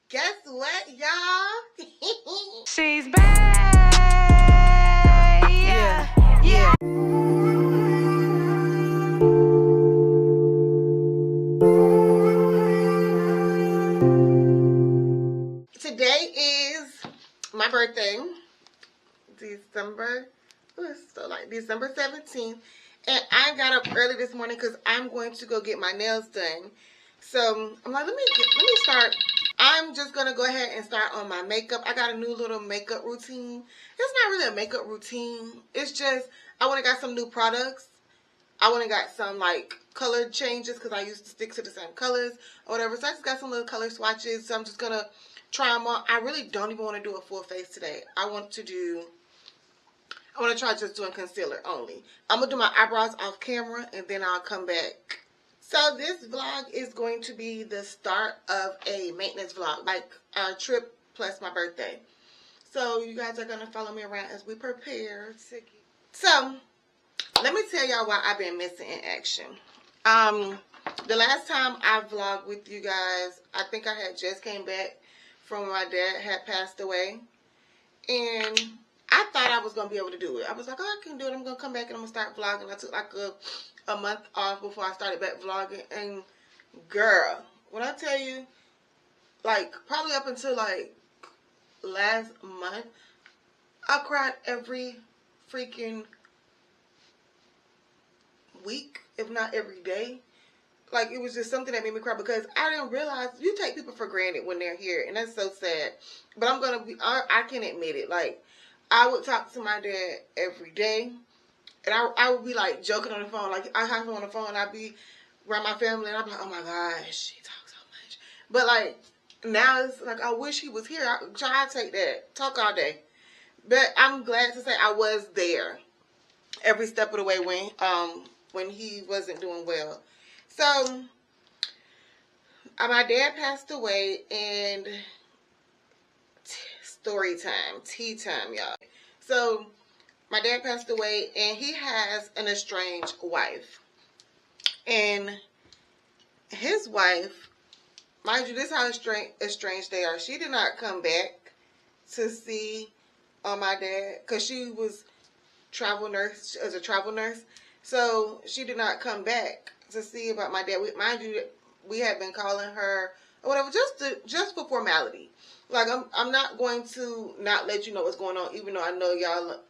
Guess what, y'all? She's back. Yeah. Today is my birthday, December 17th, and I got up early this morning because I'm going to go get my nails done. So I'm like, let me start. I'm just gonna go ahead and start on my makeup. I got a new little makeup routine. It's not really a makeup routine. It's just I went and got some new products. I went and got some like color changes because I used to stick to the same colors or whatever. So I just got some little color swatches. So I'm just gonna try them on. I really don't even want to do a full face today. I want to try just doing concealer only. I'm going to do my eyebrows off camera and then I'll come back. So this vlog is going to be the start of a maintenance vlog, like our trip plus my birthday. So you guys are going to follow me around as we prepare. So let me tell y'all why I've been missing in action. The last time I vlogged with you guys, I think I had just came back from when my dad had passed away. And I thought I was going to be able to do it. I was like, oh, I can do it. I'm going to come back and I'm going to start vlogging. I took like a month off before I started back vlogging. And girl, when I tell you, like probably up until like last month, I cried every freaking week, if not every day. Like, it was just something that made me cry because I didn't realize you take people for granted when they're here, and that's so sad. But I can admit it. Like, I would talk to my dad every day, and I would be like joking on the phone. Like, I have him on the phone, and I'd be around my family, and I'd be like, oh my gosh, she talks so much. But like, now it's like, I wish he was here. I'd take that. Talk all day. But I'm glad to say I was there every step of the way when he wasn't doing well. So, my dad passed away, and story time, tea time, y'all. So, my dad passed away, and he has an estranged wife. And his wife, mind you, this is how estranged they are. She did not come back to see my dad because she was as a travel nurse. So, she did not come back to see about my dad. Mind you, we had been calling her or whatever just for formality. Like, I'm not going to not let you know what's going on, even though I know y'all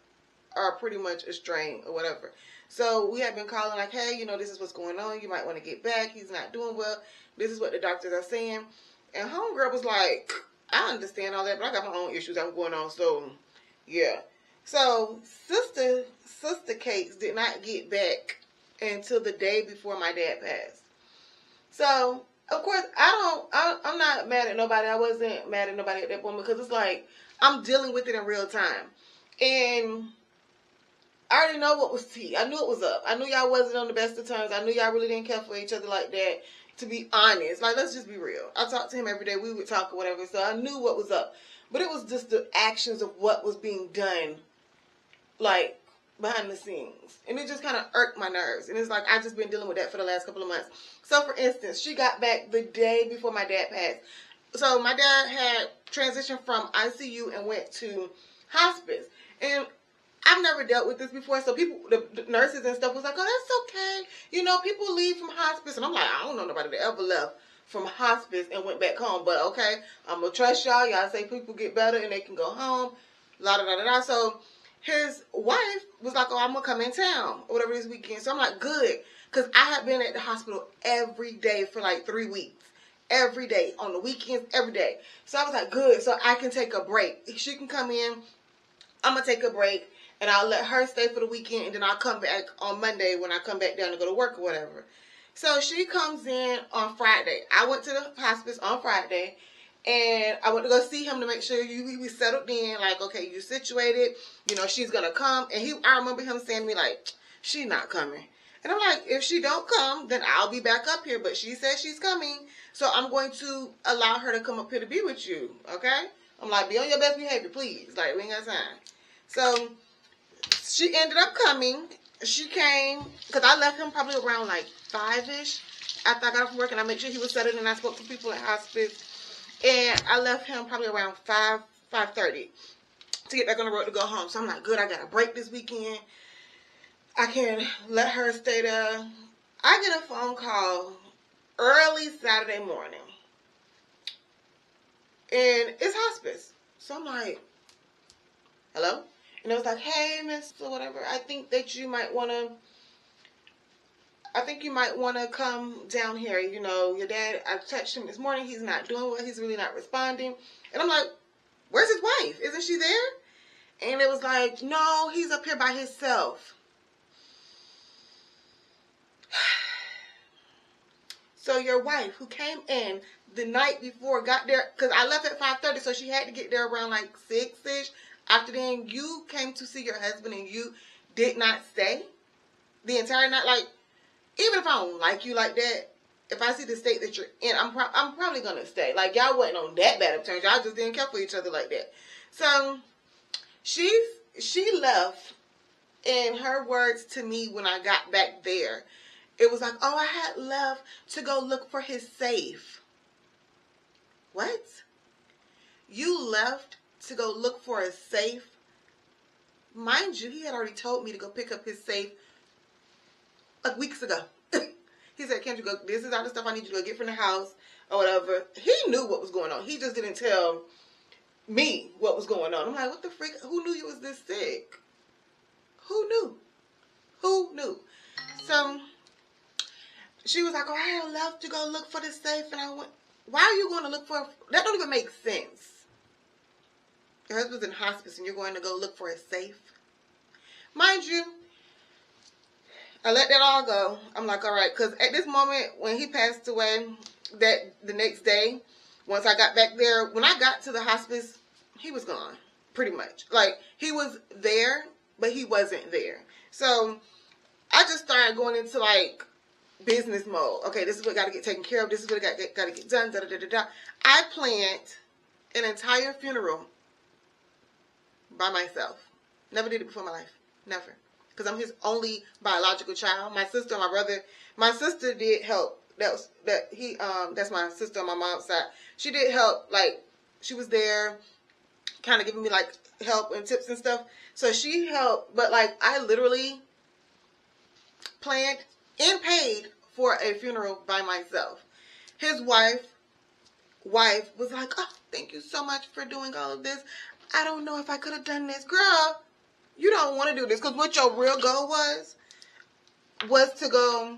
are pretty much estranged or whatever. So we had been calling like, hey, this is what's going on. You might want to get back. He's not doing well. This is what the doctors are saying. And homegirl was like, I understand all that, but I got my own issues that were going on. So yeah. So sister Cakes did not get back until the day before my dad passed. So, of course, I'm not mad at nobody. I wasn't mad at nobody at that point because it's like, I'm dealing with it in real time. And I already know what was tea. I knew it was up. I knew y'all wasn't on the best of terms. I knew y'all really didn't care for each other like that, to be honest. Like, let's just be real. I talked to him every day. We would talk or whatever. So I knew what was up. But it was just the actions of what was being done, like, behind the scenes. And it just kind of irked my nerves. And it's like, I've just been dealing with that for the last couple of months. So, for instance, she got back the day before my dad passed. So, my dad had transitioned from ICU and went to hospice. And I've never dealt with this before. So, the nurses and stuff was like, oh, that's okay. People leave from hospice. And I'm like, I don't know nobody that ever left from hospice and went back home. But, okay, I'm going to trust y'all. Y'all say people get better and they can go home. La da da da da. So, his wife was like, oh, I'm going to come in town or whatever this weekend. So I'm like, good. Because I had been at the hospital every day for like 3 weeks. Every day. On the weekends, every day. So I was like, good. So I can take a break. She can come in. I'm going to take a break. And I'll let her stay for the weekend. And then I'll come back on Monday when I come back down to go to work or whatever. So she comes in on Friday. I went to the hospice on Friday. And I went to go see him to make sure he was settled in. Like, okay, you situated. She's going to come. And I remember him saying to me, like, she's not coming. And I'm like, if she don't come, then I'll be back up here. But she says she's coming. So I'm going to allow her to come up here to be with you. Okay? I'm like, be on your best behavior, please. Like, we ain't got time. So she ended up coming. She came. Because I left him probably around like 5-ish. After I got off from work. And I made sure he was settled. And I spoke to people at hospice. And I left him probably around 5:30 to get back on the road to go home. So I'm like, good, I got a break this weekend. I can let her stay there. I get a phone call early Saturday morning. And it's hospice. So I'm like, hello? And it was like, hey, miss, or whatever, I think you might want to come down here. You know, your dad, I touched him this morning. He's not doing well. He's really not responding. And I'm like, where's his wife? Isn't she there? And it was like, no, he's up here by himself. So your wife, who came in the night before, got there, because I left at 5:30, so she had to get there around like 6-ish. After then, you came to see your husband and you did not stay the entire night. Like, even if I don't like you like that, if I see the state that you're in, I'm probably going to stay. Like, y'all wasn't on that bad of terms. Y'all just didn't care for each other like that. So, she left, and her words to me when I got back there, it was like, oh, I had left to go look for his safe. What? You left to go look for a safe? Mind you, he had already told me to go pick up his safe like weeks ago. He said, can't you go, this is all the stuff I need you to go get from the house or whatever. He knew what was going on. He just didn't tell me what was going on. I'm like, what the freak? Who knew you was this sick? Who knew? Who knew? So she was like, oh, I had left to go look for the safe. And I went, why are you going to look for, that don't even make sense. Your husband's in hospice and you're going to go look for a safe. Mind you, I let that all go. I'm like, all right, because at this moment, when he passed away, that the next day, once I got back there, when I got to the hospice, he was gone, pretty much. Like, he was there, but he wasn't there. So I just started going into, like, business mode. Okay, this is what got to get taken care of. This is what got to get done. Da, da, da, da, da. I planned an entire funeral by myself. Never did it before in my life. Never. Because I'm his only biological child. My sister and my brother. My sister did help. That's my sister on my mom's side. She did help. Like, she was there, kind of giving me like help and tips and stuff. So she helped. But like, I literally planned and paid for a funeral by myself. His wife was like, oh, thank you so much for doing all of this. I don't know if I could have done this. Girl, you don't want to do this. Because what your real goal was to go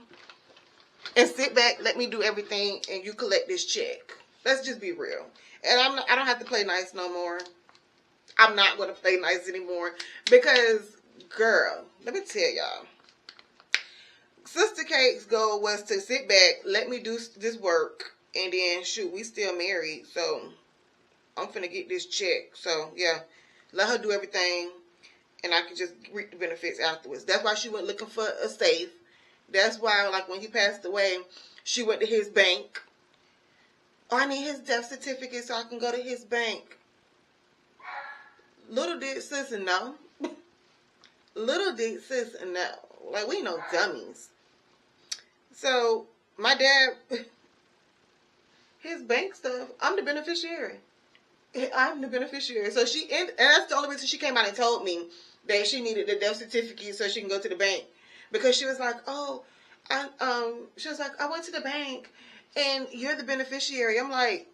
and sit back, let me do everything, and you collect this check. Let's just be real. And I don't have to play nice no more. I'm not going to play nice anymore. Because, girl, let me tell y'all. Sister Kate's goal was to sit back, let me do this work, and then, shoot, we still married, so I'm finna get this check. So, yeah, let her do everything, and I can just reap the benefits afterwards. That's why she went looking for a safe. That's why, like, when he passed away, she went to his bank. Oh, I need his death certificate so I can go to his bank. Little did sis know. Little did sis know. Like, we no dummies. So, my dad, his bank stuff, I'm the beneficiary. I'm the beneficiary. So and that's the only reason she came out and told me that she needed the death certificate so she can go to the bank. Because she was like, oh, she was like, I went to the bank and you're the beneficiary. I'm like,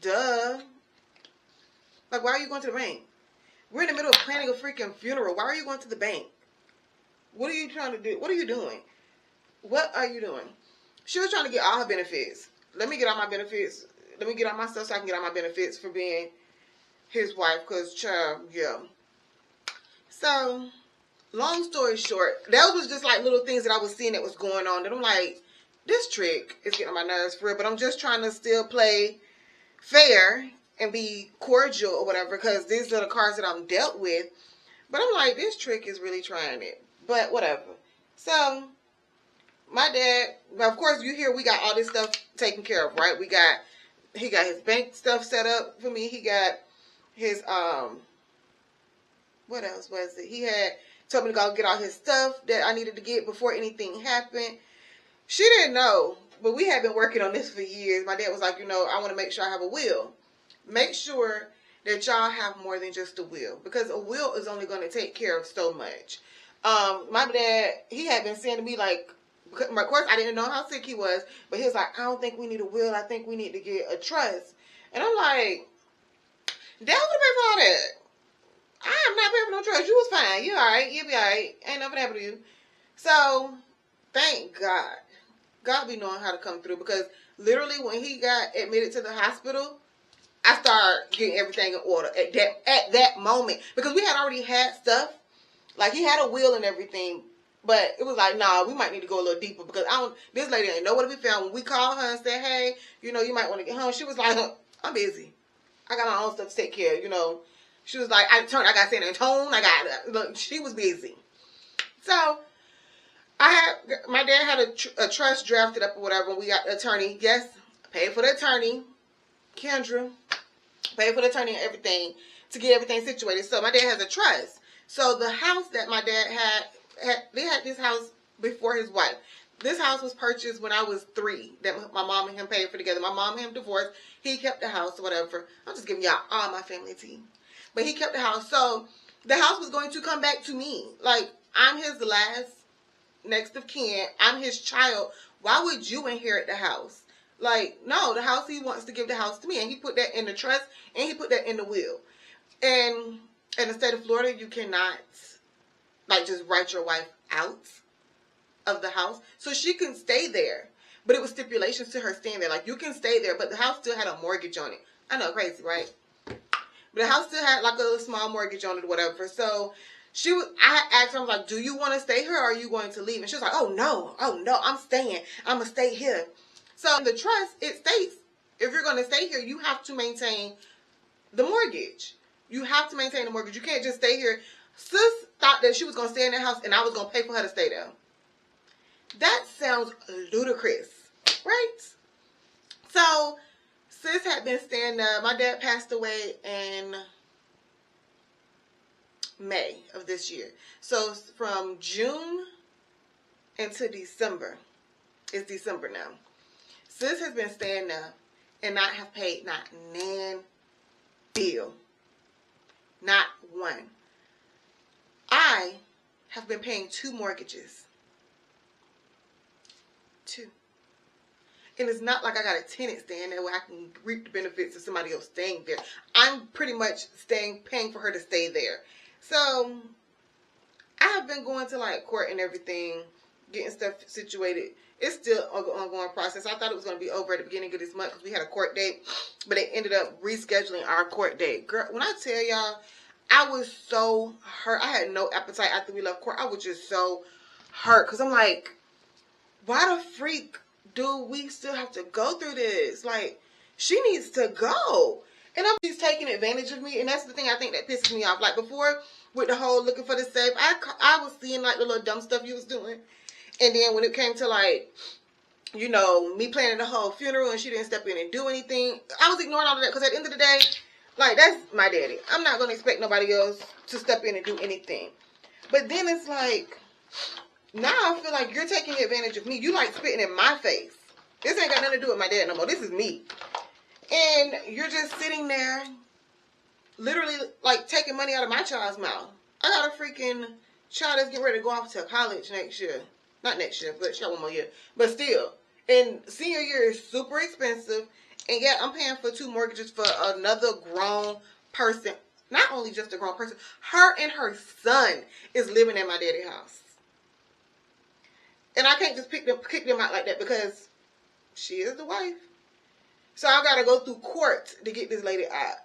duh. Like, why are you going to the bank? We're in the middle of planning a freaking funeral. Why are you going to the bank? What are you trying to do? What are you doing? What are you doing? She was trying to get all her benefits. Let me get all my benefits. Let me get all my stuff so I can get all my benefits for being his wife. Because, child, yeah. So, long story short, that was just like little things that I was seeing that was going on. That I'm like, this trick is getting on my nerves for real. But I'm just trying to still play fair and be cordial or whatever. Because these are the cards that I'm dealt with. But I'm like, this trick is really trying it. But whatever. So, my dad, of course, you hear we got all this stuff taken care of, right? He got his bank stuff set up for me. He got his, what else was it? He had told me to go get all his stuff that I needed to get before anything happened. She didn't know But we have been working on this for years. My dad was like, I want to make sure I have a will. Make sure that y'all have more than just a will, because a will is only going to take care of so much. My dad, he had been saying to me, like, of course I didn't know how sick he was, but he was like, I don't think we need a will. I think we need to get a trust. And I'm like, Dad, what pay for all that? I am not paying for no trust. You was fine. You all right. You'll be all right. Ain't nothing happened to you. So, thank God. God be knowing how to come through, because literally when he got admitted to the hospital, I started getting everything in order at that moment, because we had already had stuff. Like, he had a will and everything, but it was like, nah, we might need to go a little deeper, because this lady ain't know where to be found. When we called her and said, hey, you might want to get home, she was like, I'm busy. I got my own stuff to take care of, She was like, I got to send her tone. Look, she was busy. So, my dad had a trust drafted up or whatever, and we got the attorney. Yes, paid for the attorney, Kendra, paid for the attorney and everything to get everything situated. So my dad has a trust. So the house that my dad they had this house before his wife. This house was purchased when I was 3, that my mom and him paid for together. My mom and him divorced. He kept the house or whatever. I'm just giving y'all all my family tea. But he kept the house. So the house was going to come back to me. Like, I'm his last next of kin. I'm his child. Why would you inherit the house? Like, no, the house, he wants to give the house to me. And he put that in the trust, and he put that in the will. And in the state of Florida, you cannot, like, just write your wife out of the house. So she can stay there. But it was stipulations to her staying there. Like, you can stay there, but the house still had a mortgage on it. I know, crazy, right? But the house still had, like, a little small mortgage on it or whatever. So I asked her, I was like, do you want to stay here, or are you going to leave? And she was like, oh, no, I'm staying. I'm going to stay here. So in the trust, it states, if you're going to stay here, you have to maintain the mortgage. You have to maintain the mortgage. You can't just stay here. Sis thought that she was going to stay in that house, and I was going to pay for her to stay there. That sounds ludicrous, right? So, sis had been staying there. My dad passed away in May of this year. So, from June into December. It's December now. Sis has been staying there and not have paid not nan bill. Not one. I have been paying 2 mortgages. 2. And it's not like I got a tenant staying there where I can reap the benefits of somebody else staying there. I'm pretty much paying for her to stay there. So, I have been going to, like, court and everything, getting stuff situated. It's still an ongoing process. I thought it was going to be over at the beginning of this month because we had a court date, but they ended up rescheduling our court date. Girl, when I tell y'all, I was so hurt. I had no appetite after we left court. I was just so hurt because I'm like, why the freak do we still have to go through this? Like, she needs to go. And she's taking advantage of me, and that's the thing I think that pisses me off. Like, before, with the whole looking for the safe, I was seeing, like, the little dumb stuff you was doing. And then when it came to, like, me planning the whole funeral and she didn't step in and do anything, I was ignoring all of that because at the end of the day, like, that's my daddy. I'm not going to expect nobody else to step in and do anything. But then it's like, now I feel like you're taking advantage of me. You, like, spitting in my face. This ain't got nothing to do with my dad no more. This is me. And you're just sitting there, literally, like, taking money out of my child's mouth. I got a freaking child that's getting ready to go off to college next year. Not next year, but she got 1 more year. But still, and senior year is super expensive. And yet, I'm paying for 2 mortgages for another grown person. Not only just a grown person. Her and her son is living in my daddy's house. And I can't just kick them out like that because she is the wife. So I got to go through court to get this lady out.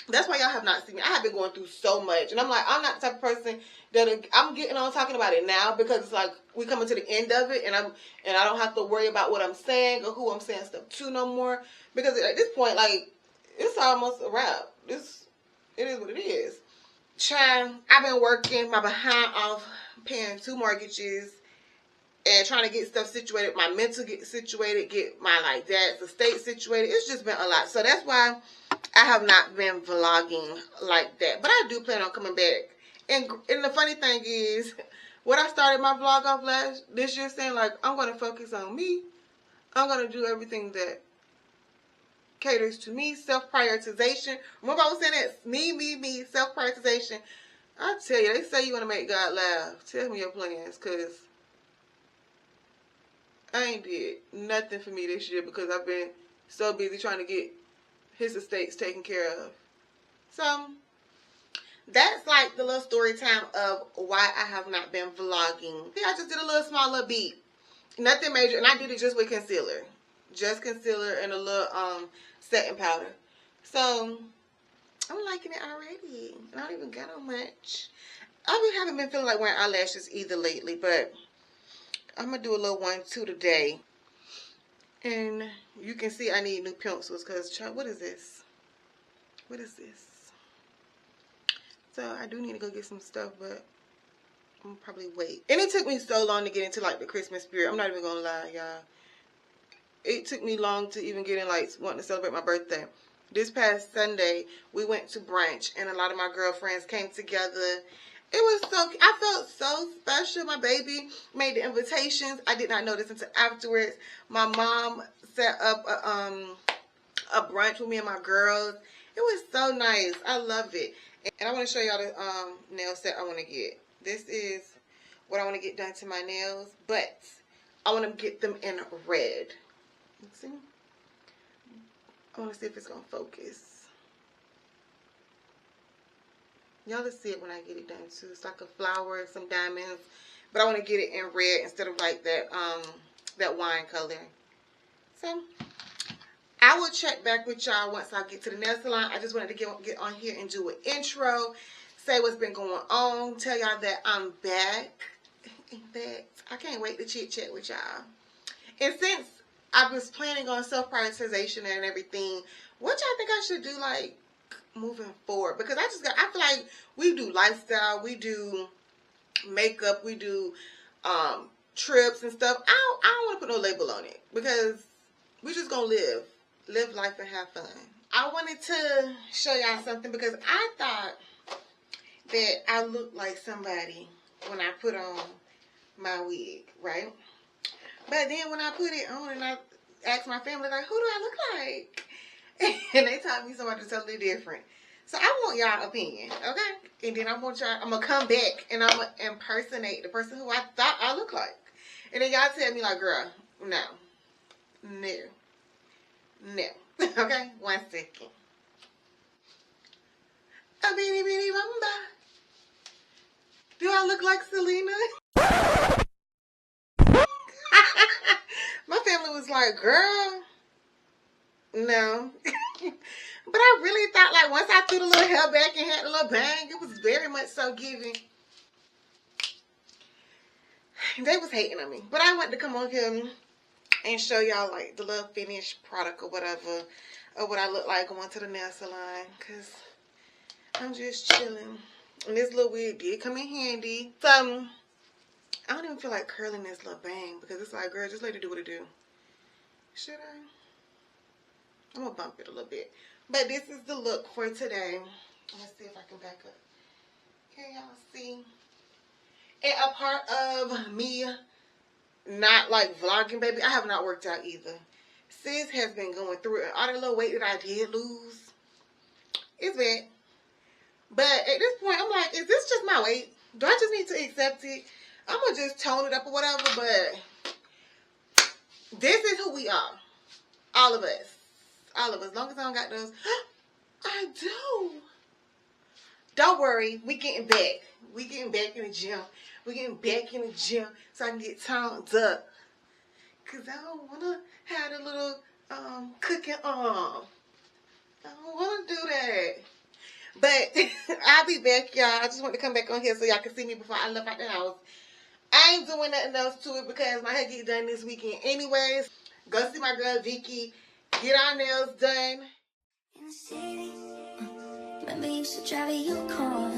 That's why y'all have not seen me. I have been going through so much. And I'm like, I'm not the type of person that I'm getting on talking about it now because it's like we coming to the end of it and I don't have to worry about what I'm saying or who I'm saying stuff to no more. Because at this point, like, it's almost a wrap. It is what it is. Child, I've been working my behind off, paying 2 mortgages and trying to get stuff situated, my mental get situated, get my, like, dad's estate situated. It's just been a lot. So that's why I have not been vlogging like that. But I do plan on coming back. And the funny thing is, what I started my vlog off this year saying, like, I'm going to focus on me. I'm going to do everything that caters to me. Self-prioritization. Remember I was saying that? Me. Self-prioritization. I tell you, they say you want to make God laugh. Tell me your plans, because I ain't did nothing for me this year because I've been so busy trying to get his estates taken care of. So, that's like the little story time of why I have not been vlogging. See, I just did a small little beat. Nothing major, and I did it just with concealer. Just concealer and a little setting powder. So, I'm liking it already. I don't even got on much. I haven't been feeling like wearing eyelashes either lately, but I'm going to do a little 1-2 today. And you can see I need new pencils because, what is this? What is this? So, I do need to go get some stuff, but I'm probably wait. And it took me so long to get into like the Christmas spirit. I'm not even going to lie, y'all. It took me long to even get in like wanting to celebrate my birthday. This past Sunday, we went to brunch and a lot of my girlfriends came together. It was so, I felt so special. My baby made the invitations. I did not know this until afterwards. My mom set up a brunch with me and my girls. It was so nice. I love it. And I want to show y'all the nail set I want to get. This is what I want to get done to my nails, but I want to get them in red. Let's see. I want to see if it's going to focus. Y'all will see it when I get it done too. It's like a flower, some diamonds, but I want to get it in red instead of like that that wine color. So I will check back with y'all once I get to the nail salon. I just wanted to get on here and do an intro, say what's been going on, tell y'all that I'm back. In fact, I can't wait to chit chat with y'all. And since I was planning on self-prioritization and everything, what y'all think I should do like moving forward? Because I feel like we do lifestyle, we do makeup, we do trips and stuff. I don't want to put no label on it because we just gonna live life and have fun. I wanted to show y'all something because I thought that I looked like somebody when I put on my wig, right? But then when I put it on and I asked my family, like, who do I look like? And they told me somebody totally different. So I want y'all opinion, okay? And then I'm going to come back and I'm going to impersonate the person who I thought I looked like. And then y'all tell me like, girl, no. Okay? 1 second. A bitty bitty bamba. Do I look like Selena? My family was like, girl, no. But I really thought, like, once I threw the little hair back and had the little bang, it was very much so giving. They was hating on me. But I wanted to come on here and show y'all, like, the little finished product or whatever, or what I look like going to the nail salon, because I'm just chilling. And this little wig did come in handy. So, I don't even feel like curling this little bang because it's like, girl, just let it do what it do. Should I? I'm going to bump it a little bit. But this is the look for today. Let's see if I can back up. Can y'all see? And a part of me not like vlogging, baby, I have not worked out either. Sis has been going through it. All the little weight that I did lose, it's bad. But at this point, I'm like, is this just my weight? Do I just need to accept it? I'm going to just tone it up or whatever, but this is who we are. All of us. All of us. As long as I don't got those. I do. Don't worry. We getting back. We getting back in the gym. We getting back in the gym so I can get toned up. Because I don't want to have a little cooking arm. I don't want to do that. But I'll be back, y'all. I just want to come back on here so y'all can see me before I left out the house. I ain't doing nothing else to it because my hair get done this weekend anyways. Go see my girl Vicky. Get our nails done. In the city, remember you used to drive your car.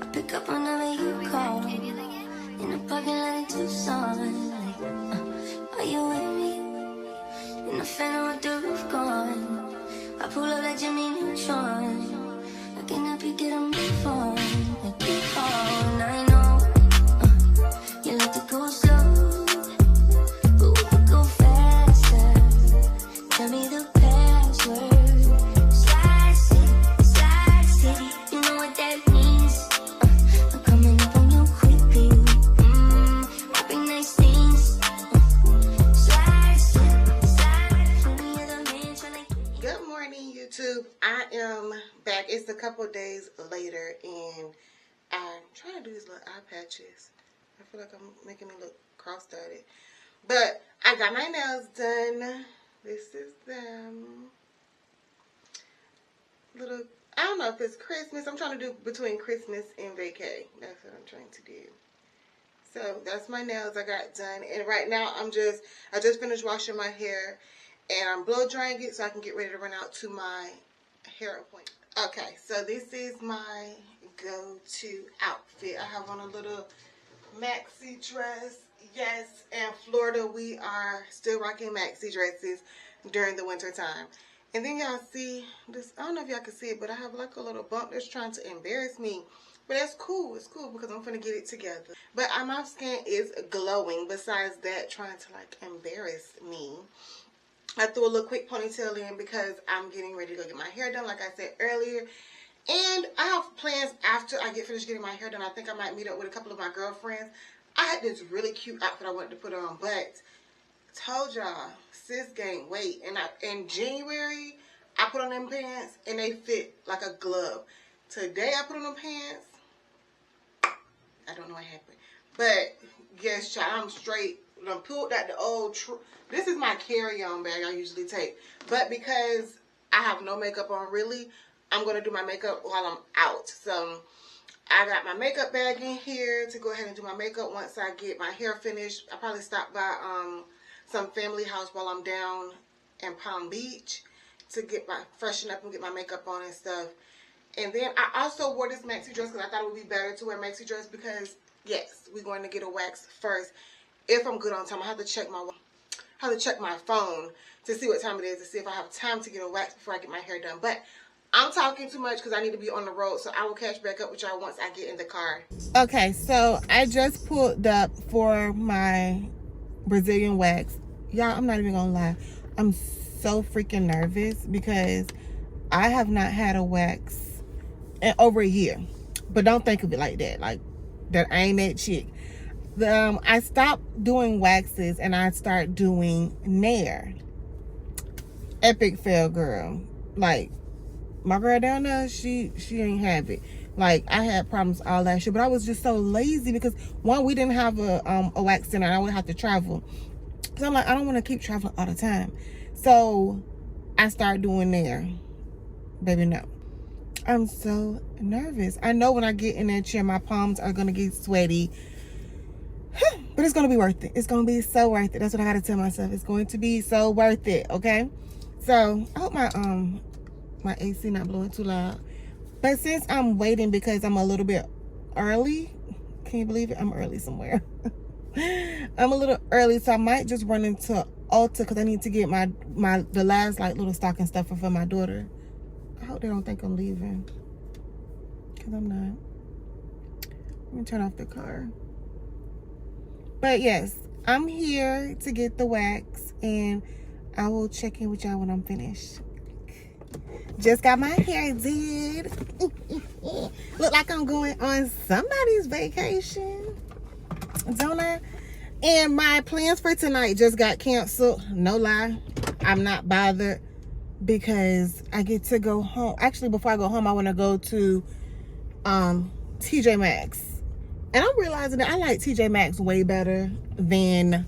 I pick up whenever you call. In the parking lot in Tucson. Are you with me? In the phantom with the roof gone. I pull up like Jimmy Neutron. Looking up, you get a move on. I keep on, I know. You like to go slow, but we could go fast. Good morning, YouTube. I am back. It's a couple days later, and I'm trying to do these little eye patches. I feel like I'm making me look cross-eyed. But I got my nails done. This is them. Little, I don't know if it's Christmas. I'm trying to do between Christmas and vacay. That's what I'm trying to do. So that's my nails I got done. And right now I just finished washing my hair. And I'm blow drying it so I can get ready to run out to my hair appointment. Okay, so this is my go-to outfit. I have on a little maxi dress. Yes, in Florida we are still rocking maxi dresses during the winter time. And then y'all see this, I don't know if y'all can see it, but I have like a little bump that's trying to embarrass me. But that's cool. It's cool because I'm finna get it together. But my skin is glowing. Besides that, trying to like embarrass me. I threw a little quick ponytail in because I'm getting ready to go get my hair done, like I said earlier. And I have plans after I get finished getting my hair done. I think I might meet up with a couple of my girlfriends. I had this really cute outfit I wanted to put on, but told y'all, sis gained weight. And in January, I put on them pants, and they fit like a glove. Today, I put on them pants. I don't know what happened. But, yes, child, I'm straight. I pulled out the old... This is my carry-on bag I usually take. But because I have no makeup on, really, I'm going to do my makeup while I'm out. So, I got my makeup bag in here to go ahead and do my makeup once I get my hair finished. I'll probably stop by some family house while I'm down in Palm Beach to get my freshen up and get my makeup on and stuff. And then I also wore this maxi dress because I thought it would be better to wear maxi dress because, yes, we're going to get a wax first. If I'm good on time, I have to check my phone to see what time it is to see if I have time to get a wax before I get my hair done. But I'm talking too much because I need to be on the road, so I will catch back up with y'all once I get in the car. Okay, so I just pulled up for my Brazilian wax. Y'all, I'm not even gonna lie. I'm so freaking nervous because I have not had a wax in over a year. But don't think of it like that. Like, that I ain't that chick. I stopped doing waxes and I start doing Nair. Epic fail, girl. Like, my girl down there, she ain't have it. Like, I had problems all last year, but I was just so lazy because one, we didn't have a wax center and I would have to travel. So I'm like, I don't want to keep traveling all the time. So I started doing Nair. Baby, no. I'm so nervous. I know when I get in that chair, my palms are gonna get sweaty. But it's going to be worth it. It's going to be so worth it. That's what I got to tell myself. It's going to be so worth it, okay? So, I hope my AC not blowing too loud. But since I'm waiting because I'm a little bit early, can you believe it? I'm early somewhere. I'm a little early, so I might just run into Ulta because I need to get the last like little stocking stuffer for my daughter. I hope they don't think I'm leaving because I'm not. Let me turn off the car. But yes, I'm here to get the wax and I will check in with y'all when I'm finished. Just got my hair did. Look like I'm going on somebody's vacation, don't I? And my plans for tonight just got canceled. No lie, I'm not bothered because I get to go home. Actually, before I go home, I want to go to TJ Maxx. And I'm realizing that I like TJ Maxx way better than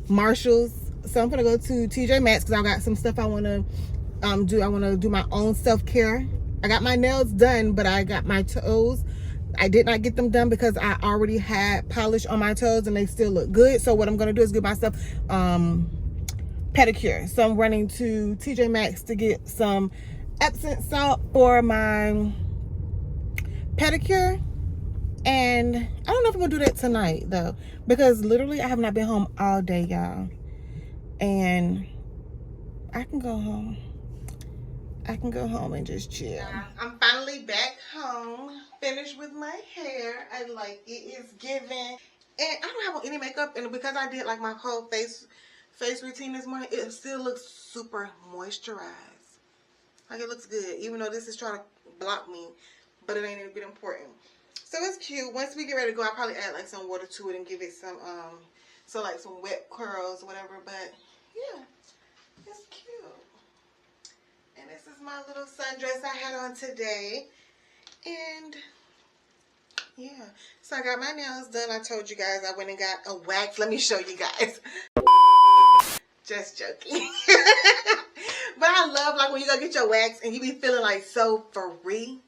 Marshall's. So I'm gonna go to TJ Maxx because I got some stuff I want to do. I want to do my own self-care. I got my nails done, but I got my toes. I did not get them done because I already had polish on my toes and they still look good. So what I'm gonna do is give myself pedicure. So I'm running to TJ Maxx to get some Epsom salt for my pedicure. And I don't know if I'm gonna do that tonight though, because literally I have not been home all day, y'all. And I can go home. I can go home and just chill. I'm finally back home, finished with my hair. I like it. It's giving. And I don't have on any makeup, and because I did like my whole face routine this morning, it still looks super moisturized. Like, it looks good, even though this is trying to block me, but it ain't a bit important. So it's cute. Once we get ready to go, I'll probably add like some water to it and give it some so like some wet curls or whatever. But yeah, it's cute. And this is my little sundress I had on today. And yeah, so I got my nails done. I told you guys I went and got a wax. Let me show you guys. Just joking. But I love like when you go get your wax and you be feeling like so free.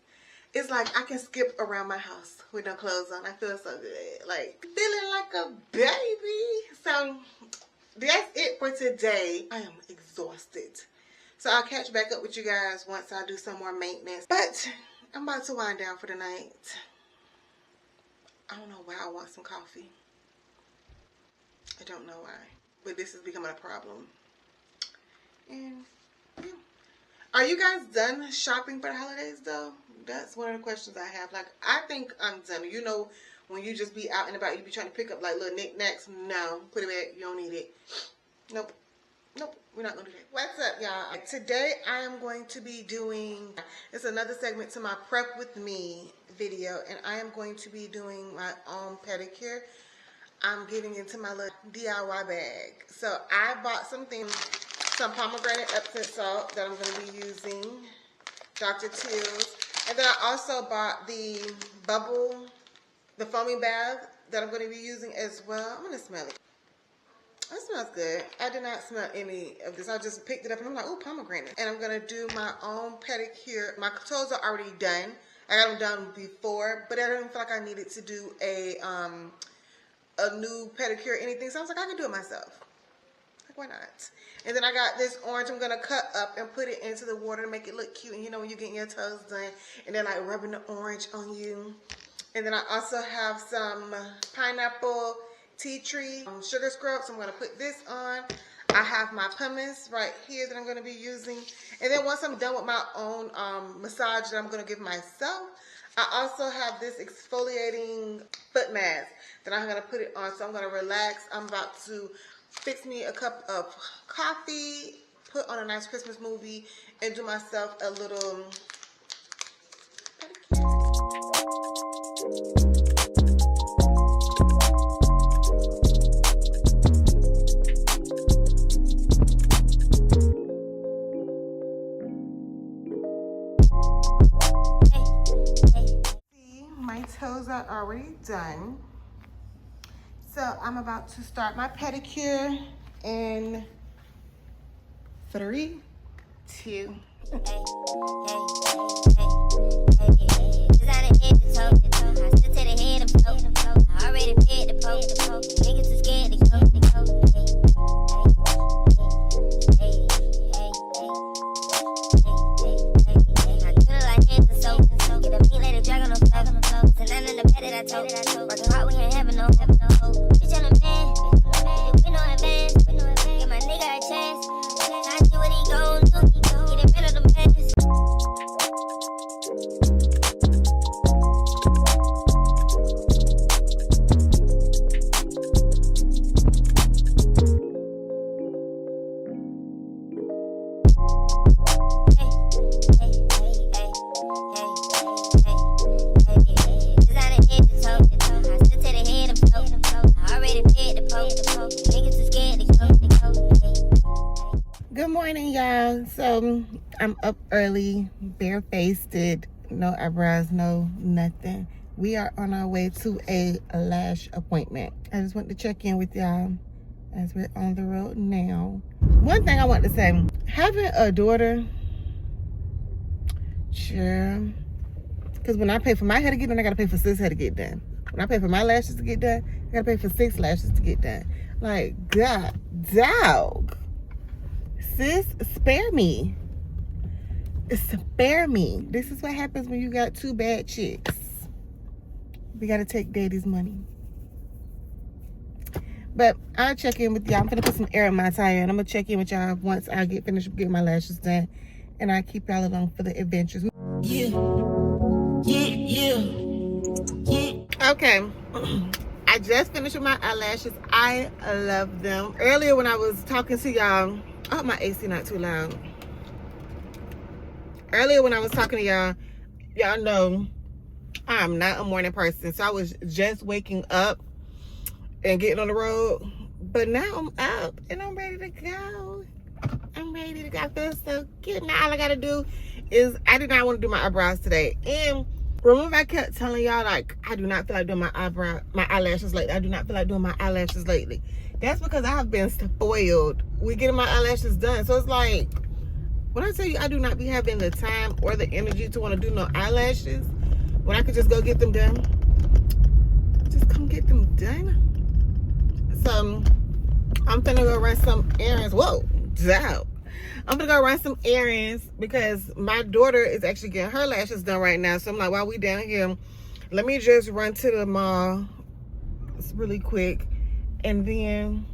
It's like I can skip around my house with no clothes on. I feel so good. Like feeling like a baby. So that's it for today. I am exhausted. So I'll catch back up with you guys once I do some more maintenance. But I'm about to wind down for the night. I don't know why I want some coffee. I don't know why. But this is becoming a problem. And yeah. Are you guys done shopping for the holidays though? That's one of the questions I have. Like, I think I'm done. You know, when you just be out and about, you be trying to pick up like little knickknacks. No, put it back. You don't need it. Nope. Nope, we're not going to do that. What's up, y'all? Today, I am going to be doing, it's another segment to my Prep With Me video, and I am going to be doing my own pedicure. I'm getting into my little DIY bag. So, I bought some pomegranate Epsom salt that I'm going to be using, Dr. Teal's. And then I also bought the foaming bath that I'm going to be using as well. I'm going to smell it. That smells good. I did not smell any of this. I just picked it up and I'm like, ooh, pomegranate. And I'm going to do my own pedicure. My toes are already done. I got them done before, but I didn't feel like I needed to do a new pedicure or anything. So I was like, I can do it myself. Like, why not? And then I got this orange I'm going to cut up and put it into the water to make it look cute. And you know when you're getting your toes done and they're like rubbing the orange on you. And then I also have some pineapple tea tree sugar scrub, so I'm going to put this on. I have my pumice right here that I'm going to be using, and then once I'm done with my own massage that I'm going to give myself, I also have this exfoliating foot mask that I'm going to put it on. So I'm going to relax. I'm about to fix me a cup of coffee, put on a nice Christmas movie, and do myself a little toes are already done. So I'm about to start my pedicure in 3, 2. Good morning, y'all. So I'm up early, barefaced, no eyebrows, no nothing. We are on our way to a lash appointment. I just want to check in with y'all as we're on the road now. One thing I want to say, having a daughter, sure, because when I pay for my hair to get done, I gotta pay for sis hair to get done. When I pay for my lashes to get done, I gotta pay for 6 lashes to get done. Like, God, dog. Sis, spare me. Spare me. This is what happens when you got 2 bad chicks. We gotta take daddy's money. But I'll check in with y'all. I'm gonna put some air in my tire and I'm gonna check in with y'all once I get finished getting my lashes done. And I'll keep y'all along for the adventures. Yeah. Okay. I just finished with my eyelashes. I love them. Earlier when I was talking to y'all, I hope my AC not too loud. Earlier when I was talking to y'all, y'all know I'm not a morning person. So I was just waking up and getting on the road. But now I'm up and I'm ready to go. I'm ready to go. I feel so cute. Now all I gotta do is, I did not want to do my eyebrows today. And remember I kept telling y'all, like, I do not feel like doing my eyelashes lately. I do not feel like doing my eyelashes lately. That's because I have been spoiled with getting my eyelashes done. So it's like, when I tell you I do not be having the time or the energy to want to do no eyelashes, when I could just go get them done, just come get them done. So I'm finna go run some errands. Whoa, dope. I'm gonna go run some errands because my daughter is actually getting her lashes done right now. So I'm like, while we down here, let me just run to the mall. It's really quick. And then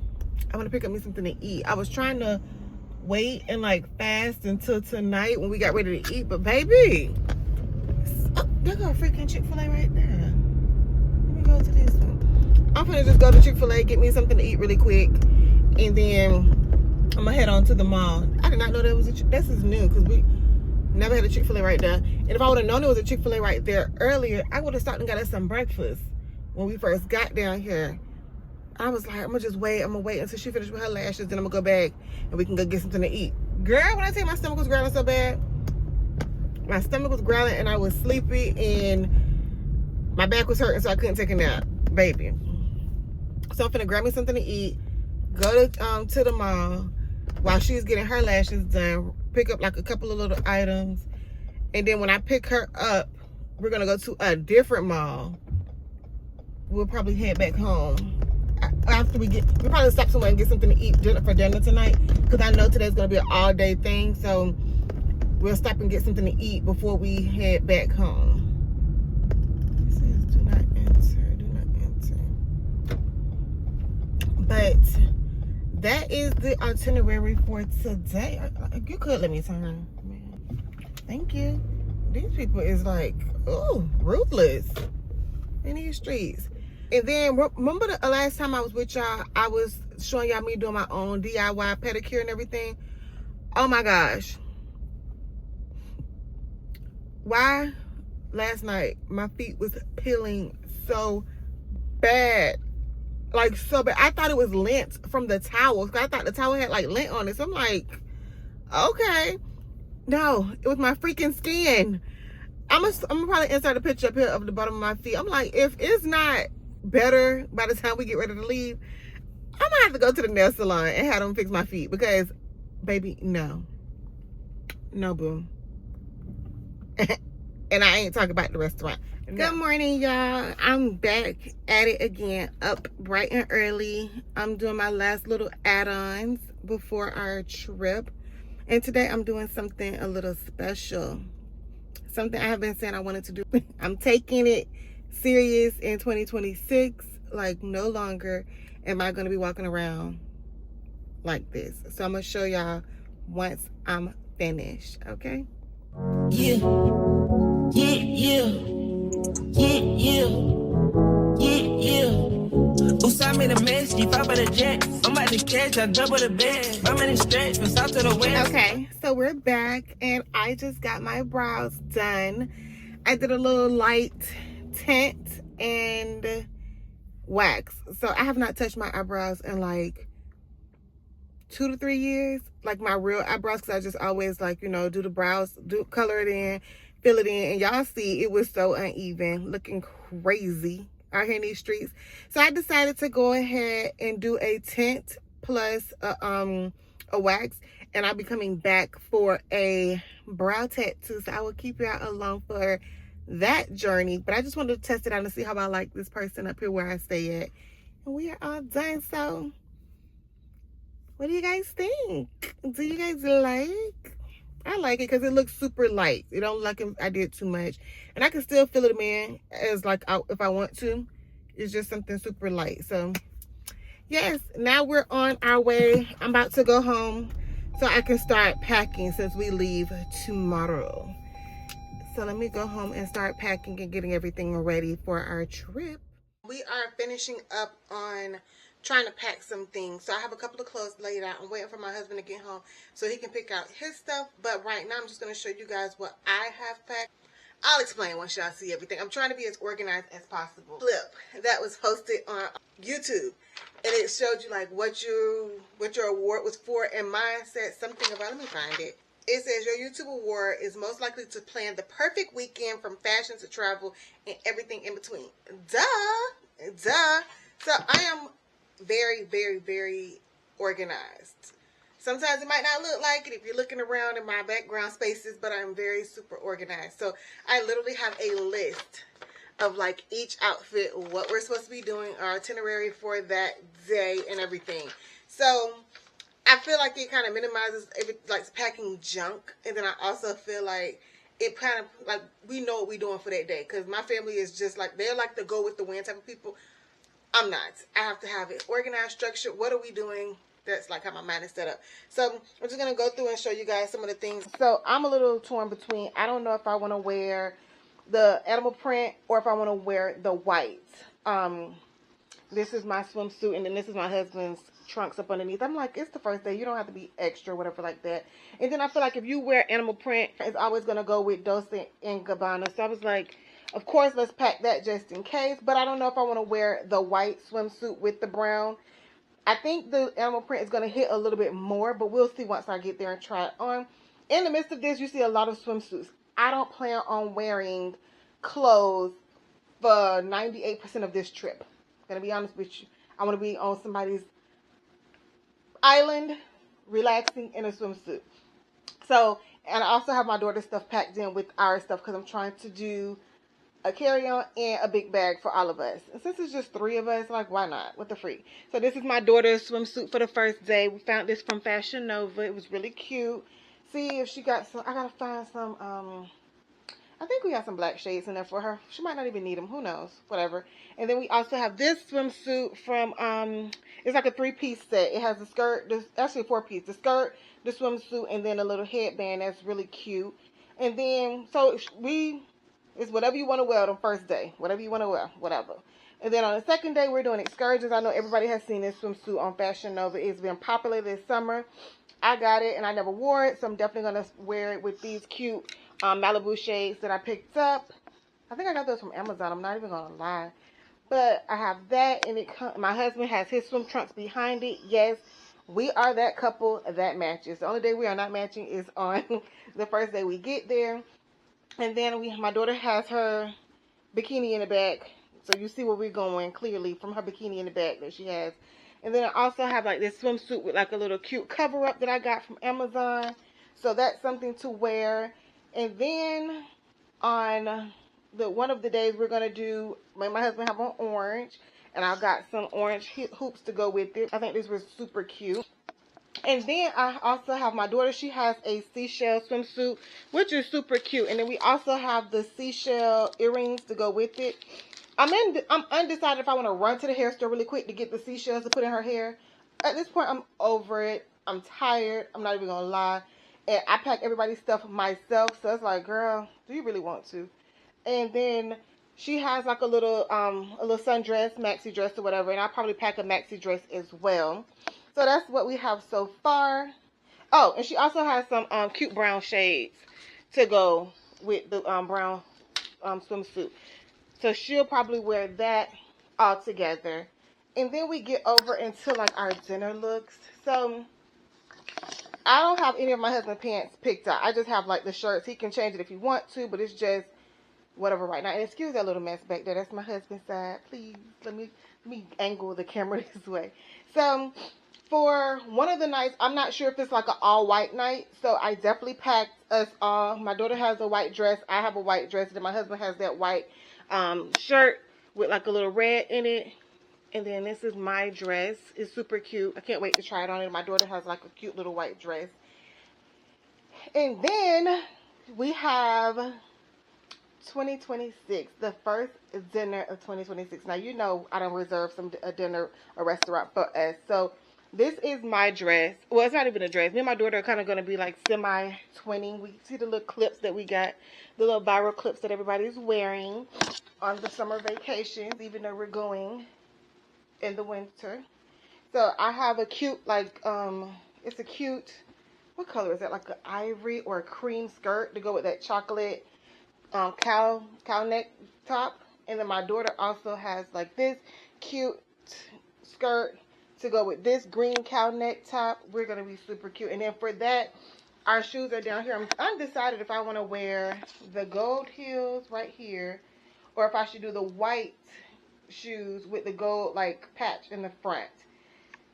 I'm gonna pick up me something to eat. I was trying to wait and like fast until tonight when we got ready to eat, but baby, oh, there go a freaking Chick-fil-A right there. Let me go to this one. I'm gonna just go to Chick-fil-A, get me something to eat really quick, and then I'm gonna head on to the mall. I did not know there was a this is new because we never had a Chick-fil-A right there. And if I would have known there was a Chick-fil-A right there earlier, I would have stopped and got us some breakfast when we first got down here. I was like, I'm gonna just wait. I'm gonna wait until she finishes with her lashes, then I'm gonna go back and we can go get something to eat. Girl, when I tell you my stomach was growling so bad, my stomach was growling and I was sleepy and my back was hurting, so I couldn't take a nap, baby. So I'm finna grab me something to eat, go to the mall while she's getting her lashes done, pick up like a couple of little items, and then when I pick her up, we're gonna go to a different mall. We'll probably head back home after we'll probably stop somewhere and get something to eat for dinner tonight, because I know today's gonna be an all-day thing. So we'll stop and get something to eat before we head back home. It says do not enter, do not enter. But that is the itinerary for today. You could let me turn, man. Thank you. These people is like, oh, ruthless in these streets. And then remember the last time I was with y'all, I was showing y'all me doing my own DIY pedicure and everything. Oh my gosh. Why? Last night, my feet was peeling so bad. Like so bad. I thought it was lint from the towel. I thought the towel had like lint on it. So I'm like, okay. No, it was my freaking skin. I'm gonna probably insert a picture up here of the bottom of my feet. I'm like, if it's not better by the time we get ready to leave, I'm gonna have to go to the nail salon and have them fix my feet, because baby, no boo. And I ain't talking about the restaurant. No. Good morning, y'all. I'm back at it again, up bright and early. I'm doing my last little add-ons before our trip, and today I'm doing something a little special, something I have been saying I wanted to do. I'm taking it serious in 2026. Like, no longer am I going to be walking around like this. So I'm going to show y'all once I'm finished, okay? Yeah, yeah, yeah, yeah, yeah, yeah, yeah. Oops, I made a mess, G5 by the jet. I'm about to catch, I double the bed. I'm in the stretch from south to the west. Okay, so we're back, and I just got my brows done. I did a little light tint and wax. So I have not touched my eyebrows in like 2 to 3 years, like my real eyebrows, because I just always like, you know, do the brows, color it in, fill it in, and y'all see it was so uneven, looking crazy out here in these streets. So I decided to go ahead and do a tint plus a wax, and I'll be coming back for a brow tattoo. So I will keep y'all along for that journey, but I just wanted to test it out and see how I like this person up here where I stay at. And we are all done. So what do you guys think? Do you guys like? I like it because it looks super light. It don't look like I did too much, and I can still fill it in as like if I want to. It's just something super light. So yes, now we're on our way. I'm about to go home so I can start packing since we leave tomorrow. So let me go home and start packing and getting everything ready for our trip. We are finishing up on trying to pack some things. So I have a couple of clothes laid out. I'm waiting for my husband to get home so he can pick out his stuff. But right now I'm just going to show you guys what I have packed. I'll explain once y'all see everything. I'm trying to be as organized as possible. Clip that was posted on YouTube, and it showed you like what your award was for, and mine said something about, let me find it. It says your YouTube award is most likely to plan the perfect weekend from fashion to travel and everything in between. Duh. So I am very, very, very organized. Sometimes it might not look like it if you're looking around in my background spaces, but I'm very super organized. So I literally have a list of like each outfit, what we're supposed to be doing, our itinerary for that day and everything. So I feel like it kind of minimizes like packing junk, and then I also feel like it kind of like we know what we're doing for that day, because my family is just like, they're like the go with the wind type of people. I'm not. I have to have it organized, structured. What are we doing? That's like how my mind is set up. So I'm just going to go through and show you guys some of the things. So I'm a little torn between, I don't know if I want to wear the animal print or if I want to wear the white. This is my swimsuit, and then this is my husband's trunks up underneath. I'm like, it's the first day. You don't have to be extra, whatever like that. And then I feel like if you wear animal print, it's always going to go with Dolce & Gabbana. So I was like, of course, let's pack that just in case. But I don't know if I want to wear the white swimsuit with the brown. I think the animal print is going to hit a little bit more, but we'll see once I get there and try it on. In the midst of this, you see a lot of swimsuits. I don't plan on wearing clothes for 98% of this trip. I'm going to be honest with you. I want to be on somebody's island, relaxing in a swimsuit. So, and I also have my daughter's stuff packed in with our stuff because I'm trying to do a carry-on and a big bag for all of us. And since it's just 3 of us, like, why not? What the freak? So this is my daughter's swimsuit for the first day. We found this from Fashion Nova. It was really cute. See if she got some. I gotta find some. I think we got some black shades in there for her. She might not even need them. Who knows? Whatever. And then we also have this swimsuit from, it's like a 3-piece set. It has a skirt, actually 4-piece. The skirt, the swimsuit, and then a little headband that's really cute. And then, so it's whatever you want to wear on the first day. Whatever you want to wear. Whatever. And then on the second day, we're doing excursions. I know everybody has seen this swimsuit on Fashion Nova. It's been popular this summer. I got it, and I never wore it, so I'm definitely going to wear it with these cute Malibu shades that I picked up. I think I got those from Amazon. I'm not even going to lie. But I have that, and my husband has his swim trunks behind it. Yes, we are that couple that matches. The only day we are not matching is on the first day we get there. And then my daughter has her bikini in the back. So you see where we're going clearly from her bikini in the back that she has. And then I also have like this swimsuit with like a little cute cover up that I got from Amazon. So that's something to wear. And then on one of the days we're going to do, my husband have on orange. And I've got some orange hoops to go with it. I think this was super cute. And then I also have my daughter. She has a seashell swimsuit, which is super cute. And then we also have the seashell earrings to go with it. I'm undecided if I want to run to the hair store really quick to get the seashells to put in her hair. At this point, I'm over it. I'm tired. I'm not even going to lie. And I pack everybody's stuff myself. So it's like, girl, do you really want to? And then she has like a little sundress, maxi dress or whatever. And I'll probably pack a maxi dress as well. So that's what we have so far. Oh, and she also has some cute brown shades to go with the brown swimsuit. So she'll probably wear that all together. And then we get over into like our dinner looks. So I don't have any of my husband's pants picked out. I just have like the shirts. He can change it if he wants to, but it's just whatever right now. And excuse that little mess back there. That's my husband's side. Please let me angle the camera this way. So for one of the nights, I'm not sure if it's like an all-white night, so I definitely packed us all. My daughter has a white dress. I have a white dress. And my husband has that white shirt with like a little red in it. And then this is my dress. It's super cute. I can't wait to try it on. And my daughter has like a cute little white dress. And then we have 2026, the first dinner of 2026. Now, you know I done reserved a dinner, a restaurant for us. So this is my dress. Well, it's not even a dress. Me and my daughter are kind of going to be like semi-twinning. We see the little clips that we got, the little viral clips that everybody's wearing on the summer vacations, even though we're going in the winter. So I have a cute, like, it's a cute, what color is that? Like an ivory or a cream skirt to go with that chocolate cow neck top. And then my daughter also has like this cute skirt to go with this green cow neck top. We're going to be super cute. And then for that, our shoes are down here. I'm undecided if I want to wear the gold heels right here or if I should do the white shoes with the gold like patch in the front.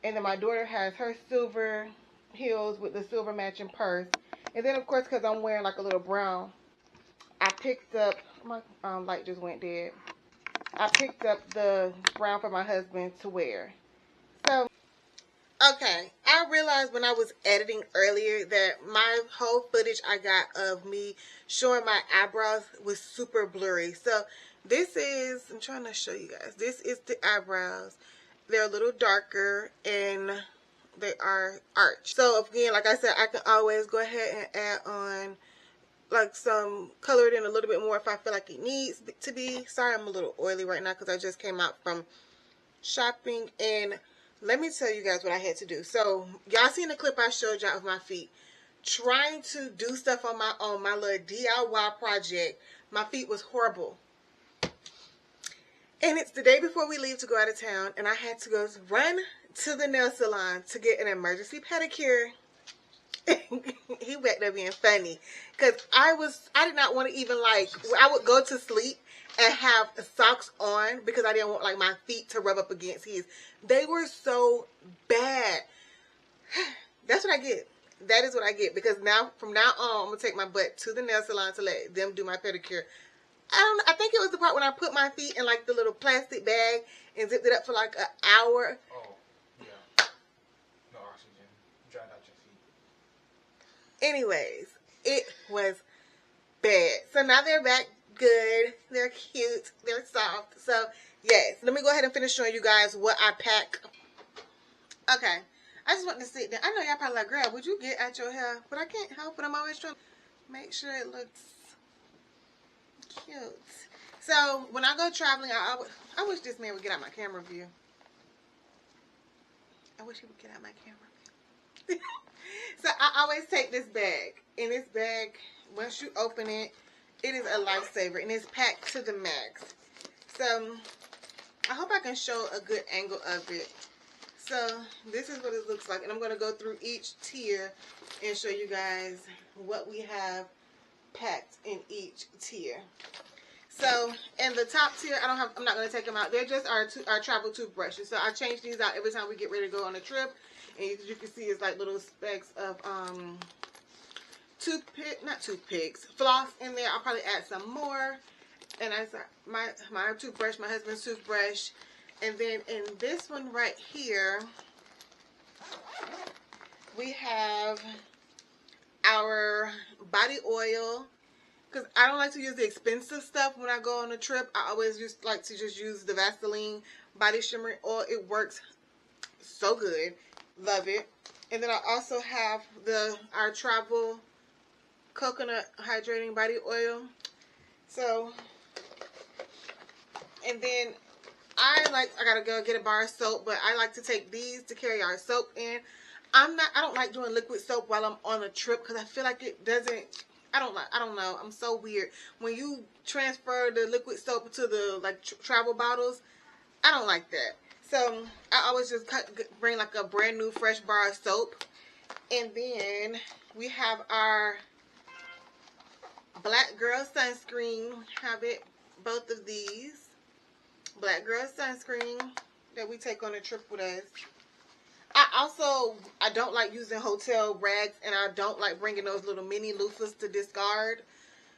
And then my daughter has her silver heels with the silver matching purse. And then of course, because I'm wearing like a little brown, I picked up, my light just went dead. I picked up the brown for my husband to wear. So, okay, I realized when I was editing earlier that my whole footage I got of me showing my eyebrows was super blurry. So this is, I'm trying to show you guys, this is the eyebrows. They're a little darker and they are arched. So again, like I said, I can always go ahead and add on like some colored in a little bit more if I feel like it needs to be. Sorry, I'm a little oily right now because I just came out from shopping. And let me tell you guys what I had to do. So y'all seen the clip I showed y'all of my feet. Trying to do stuff on my own, my little DIY project, my feet was horrible. And it's the day before we leave to go out of town, and I had to go run to the nail salon to get an emergency pedicure. He back there being funny because I did not want to even like, I would go to sleep and have socks on because I didn't want like my feet to rub up against his. They were so bad. That's what I get. That is what I get because now, from now on, I'm gonna take my butt to the nail salon to let them do my pedicure. I think it was the part when I put my feet in like the little plastic bag and zipped it up for like an hour. Oh, yeah. No oxygen. Dried out your feet. Anyways, it was bad. So now they're back good. They're cute. They're soft. So, yes. Let me go ahead and finish showing you guys what I pack. Okay. I just want to sit down. I know y'all probably like, girl, would you get at your hair? But I can't help it. I'm always trying to make sure it looks cute. So when I go traveling, I wish this man would get out my camera view. I wish he would get out my camera view. So I always take this bag. And this bag, once you open it, it is a lifesaver. And it's packed to the max. So I hope I can show a good angle of it. So this is what it looks like. And I'm going to go through each tier and show you guys what we have packed in each tier. So in the top tier, I'm not going to take them out. They're just our travel toothbrushes. So I change these out every time we get ready to go on a trip. And you can see it's like little specks of floss in there. I'll probably add some more. And that's my toothbrush, my husband's toothbrush. And then in this one right here, we have our body oil. Because I don't like to use the expensive stuff when I go on a trip. I always like to just use the Vaseline body shimmering oil. It works so good. Love it. And then I also have our travel coconut hydrating body oil. So, and then I gotta go get a bar of soap, but I like to take these to carry our soap in. I don't like doing liquid soap while I'm on a trip because I feel like it doesn't, I don't know. I'm so weird. When you transfer the liquid soap to the travel bottles, I don't like that. So I always just bring like a brand new fresh bar of soap. And then we have our Black Girl sunscreen. Have it, both of these. Black Girl sunscreen that we take on a trip with us. I don't like using hotel rags, and I don't like bringing those little mini loofahs to discard.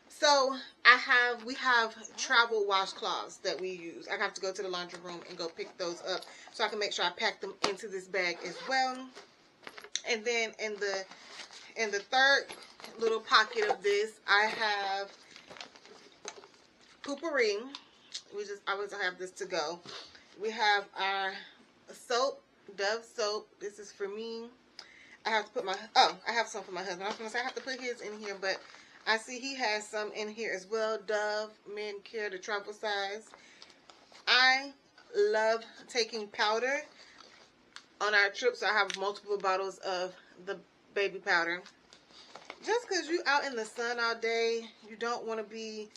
So we have travel washcloths that we use. I have to go to the laundry room and go pick those up so I can make sure I pack them into this bag as well. And then in the third little pocket of this, I have Poopery. I always have this to go. We have our soap, Dove soap. This is for me. I have to put I have some for my husband. I was going to say I have to put his in here, but I see he has some in here as well. Dove Men Care, the travel size. I love taking powder on our trips. So I have multiple bottles of the baby powder. Just because you out in the sun all day, you don't want to be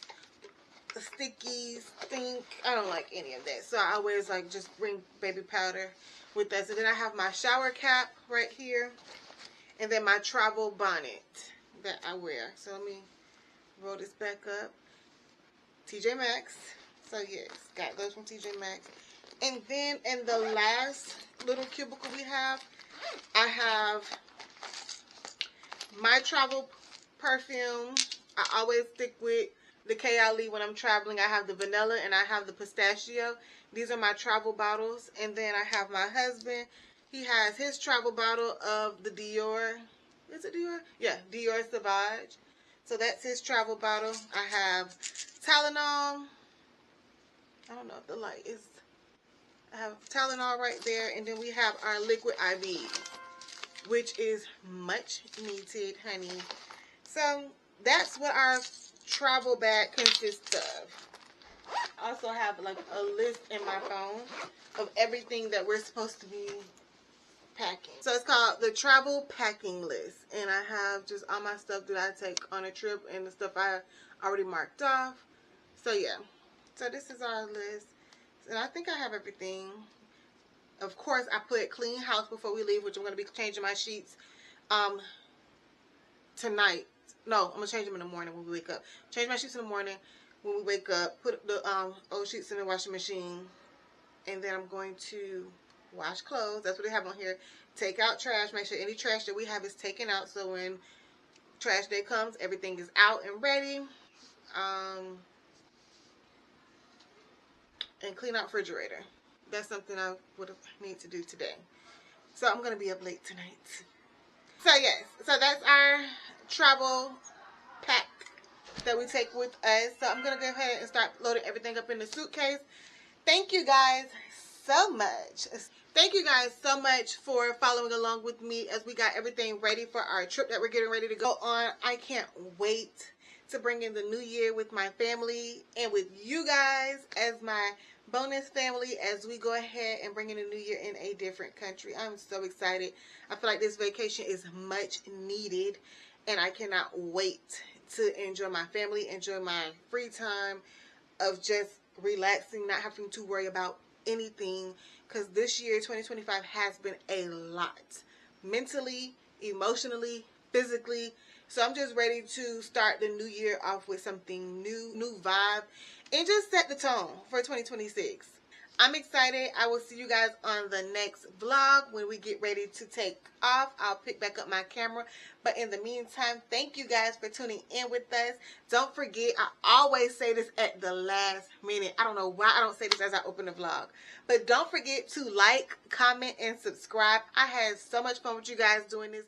sticky, stink. I don't like any of that. So I always like just bring baby powder with us. And then I have my shower cap right here. And then my travel bonnet that I wear. So let me roll this back up. TJ Maxx. So yes, got those from TJ Maxx. And then in the last little cubicle we have, I have my travel perfume. I always stick with the K Ali when I'm traveling. I have the vanilla and I have the pistachio. These are my travel bottles. And then I have my husband. He has his travel bottle of the Dior. Is it Dior? Yeah, Dior Sauvage. So that's his travel bottle. I have Tylenol. I don't know if the light is. I have Tylenol right there. And then we have our liquid IV, which is much needed, honey. So that's what our travel bag consists of. I also have like a list in my phone of everything that we're supposed to be packing. So it's called the travel packing list. And I have just all my stuff that I take on a trip and the stuff I already marked off. So yeah. So this is our list. And I think I have everything. Of course, I put clean house before we leave, which I'm going to be changing my sheets tonight. No, I'm going to change them in the morning when we wake up. Change my sheets in the morning when we wake up. Put the old sheets in the washing machine. And then I'm going to wash clothes. That's what they have on here. Take out trash. Make sure any trash that we have is taken out. So when trash day comes, everything is out and ready. And clean out refrigerator. That's something I would need to do today. So I'm going to be up late tonight. So yes, so that's our travel pack that we take with us. So I'm going to go ahead and start loading everything up in the suitcase. Thank you guys so much. Thank you guys so much for following along with me as we got everything ready for our trip that we're getting ready to go on. I can't wait to bring in the new year with my family and with you guys as my bonus family as we go ahead and bring in the new year in a different country. I'm so excited. I feel like this vacation is much needed and I cannot wait to enjoy my family, enjoy my free time of just relaxing, not having to worry about anything, because this year 2025 has been a lot mentally, emotionally, physically. So I'm just ready to start the new year off with something new vibe, and just set the tone for 2026. I'm excited. I will see you guys on the next vlog when we get ready to take off. I'll pick back up my camera. But in the meantime, thank you guys for tuning in with us. Don't forget, I always say this at the last minute. I don't know why I don't say this as I open the vlog. But don't forget to like, comment, and subscribe. I had so much fun with you guys doing this.